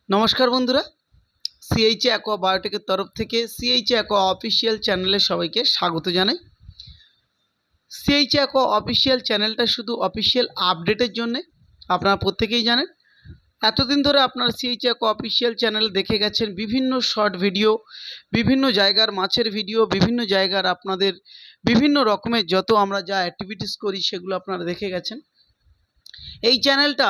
নমস্কার বন্ধুরা, CHA aqua বায়োটেকের তরফ থেকে সিএইচএ অ্যাকোয়া অফিসিয়াল চ্যানেলে সবাইকে স্বাগত জানাই। সিএইচএ অ্যাকোয়া অফিসিয়াল চ্যানেলটা শুধু অফিসিয়াল আপডেটের জন্যে, আপনারা প্রত্যেকেই জানেন। এতদিন ধরে আপনারা সিএইচএ অ্যাকোয়া অফিসিয়াল চ্যানেল দেখে গেছেন বিভিন্ন শর্ট ভিডিও, বিভিন্ন জায়গার মাছের ভিডিও, বিভিন্ন জায়গার আপনাদের বিভিন্ন রকমের যত আমরা যা অ্যাক্টিভিটিস করি সেগুলো আপনারা দেখে গেছেন। এই চ্যানেলটা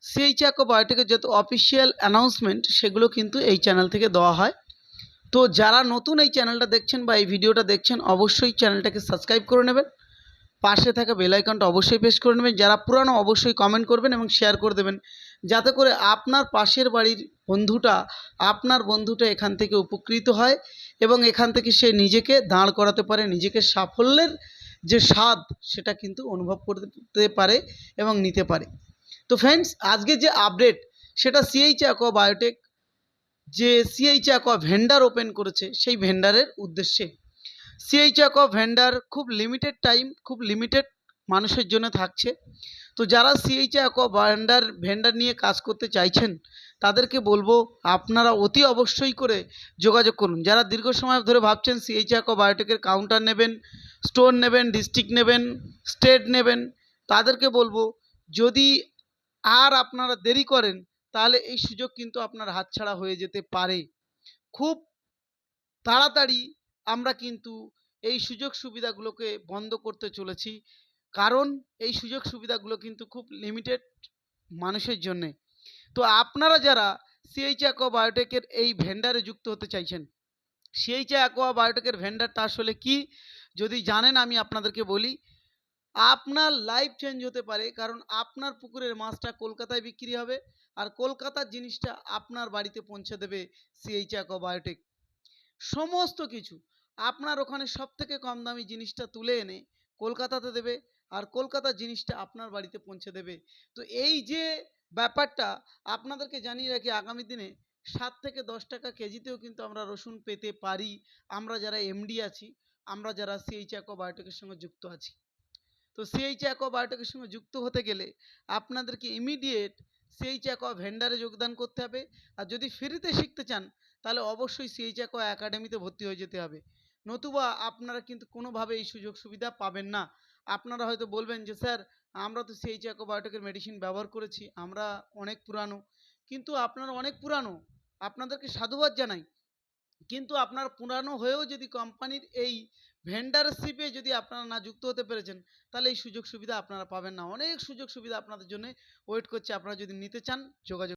সিএইচএ অ্যাকোয়া বায়োটেকের যত অফিসিয়াল অ্যানাউন্সমেন্ট সেগুলো কিন্তু এই চ্যানেল থেকে দেওয়া হয়। তো যারা নতুন এই চ্যানেলটা দেখছেন বা এই ভিডিওটা দেখছেন, অবশ্যই চ্যানেলটাকে সাবস্ক্রাইব করে নেবেন, পাশে থাকা বেল আইকনটা অবশ্যই প্রেস করে নেবেন। যারা পুরানো অবশ্যই কমেন্ট করবেন এবং শেয়ার করে দেবেন, যাতে করে আপনার পাশের বাড়ির আপনার বন্ধুটা এখান থেকে উপকৃত হয় এবং এখান থেকে সে নিজেকে দাঁড় করাতে পারে, নিজেকে সাফল্যের যে স্বাদ সেটা কিন্তু অনুভব করতে পারে এবং নিতে পারে। তো ফ্রেন্ডস, আজকে যে আপডেট সেটা সিএইচএ অ্যাকোয়া বায়োটেক যে সিএইচএ অ্যাকোয়া ভেন্ডার ওপেন করেছে সেই ভেন্ডারের উদ্দেশ্যে। সিএইচএ অ্যাকোয়া ভেন্ডার খুব লিমিটেড টাইম, খুব লিমিটেড মানুষের জন্য থাকছে। তো যারা সিএইচএ অ্যাকোয়া ভেন্ডার নিয়ে কাজ করতে চাইছেন তাদেরকে বলবো আপনারা অতি অবশ্যই করে যোগাযোগ করুন। যারা দীর্ঘ সময় ধরে ভাবছেন সিএইচএ অ্যাকোয়া বায়োটেকের কাউন্টার নেবেন, স্টোর নেবেন, ডিস্ট্রিক্ট নেবেন, স্টেট নেবেন, তাদেরকে বলবো যদি আর আপনারা দেরি করেন তাহলে এই সুযোগ কিন্তু আপনার হাতছাড়া হয়ে যেতে পারে। খুব তাড়াতাড়ি আমরা কিন্তু এই সুযোগ সুবিধাগুলোকে বন্ধ করতে চলেছি, কারণ এই সুযোগ সুবিধাগুলো কিন্তু খুব লিমিটেড মানুষের জন্যে। তো আপনারা যারা সিএইচএ অ্যাকোয়া বায়োটেকের এই ভেন্ডারে যুক্ত হতে চাইছেন, সিএইচএ অ্যাকোয়া বায়োটেকের ভেন্ডারটা আসলে কি যদি জানেন, আমি আপনাদেরকে বলি, আপনার লাইফ চেঞ্জ হতে পারে। কারণ আপনার পুকুরের মাছটা কলকাতায় বিক্রি হবে আর কলকাতার জিনিসটা আপনার বাড়িতে পৌঁছে দেবে সিএইচএ অ্যাকোয়া বায়োটেক। সমস্ত কিছু আপনার ওখানে সব থেকে কম দামি জিনিসটা তুলে এনে কলকাতাতে দেবে আর কলকাতার জিনিসটা আপনার বাড়িতে পৌঁছে দেবে। তো এই যে ব্যাপারটা আপনাদেরকে জানিয়ে রাখি, আগামী দিনে 7 থেকে 10 টাকা কেজিতেও কিন্তু আমরা রসুন পেতে পারি, আমরা যারা এমডি আছি, আমরা যারা সিএইচএ অ্যাকোয়া বায়োটেকের সঙ্গে যুক্ত আছি। তো সিএইচএ অ্যাকোয়া বায়োটেকের সঙ্গে যুক্ত হতে গেলে আপনাদেরকে ইমিডিয়েট সিএইচএ অ্যাকোয়া ভেন্ডারে যোগদান করতে হবে। আর যদি ফ্রিতে শিখতে চান তাহলে অবশ্যই সিএইচএ অ্যাকোয়া একাডেমিতে ভর্তি হয়ে যেতে হবে, নতুবা আপনারা কিন্তু কোনোভাবে এই সুযোগ সুবিধা পাবেন না। আপনারা হয়তো বলবেন যে স্যার, আমরা তো সিএইচএ অ্যাকোয়া বায়োটেকের মেডিসিন ব্যবহার করেছি, আমরা অনেক পুরানো। কিন্তু আপনারা অনেক পুরানো, আপনাদেরকে সাধুবাদ জানাই। কিন্তু আপনার পুরানো হয়েও যদি কোম্পানির এই ভেন্ডারশিপে যদি আপনারা না যুক্ত হতে পেরেছেন তাহলে এই সুযোগ সুবিধা আপনারা পাবেন না। অনেক সুযোগ সুবিধা আপনাদের জন্য ওয়েট করছে, আপনারা যদি নিতে চান যোগাযোগ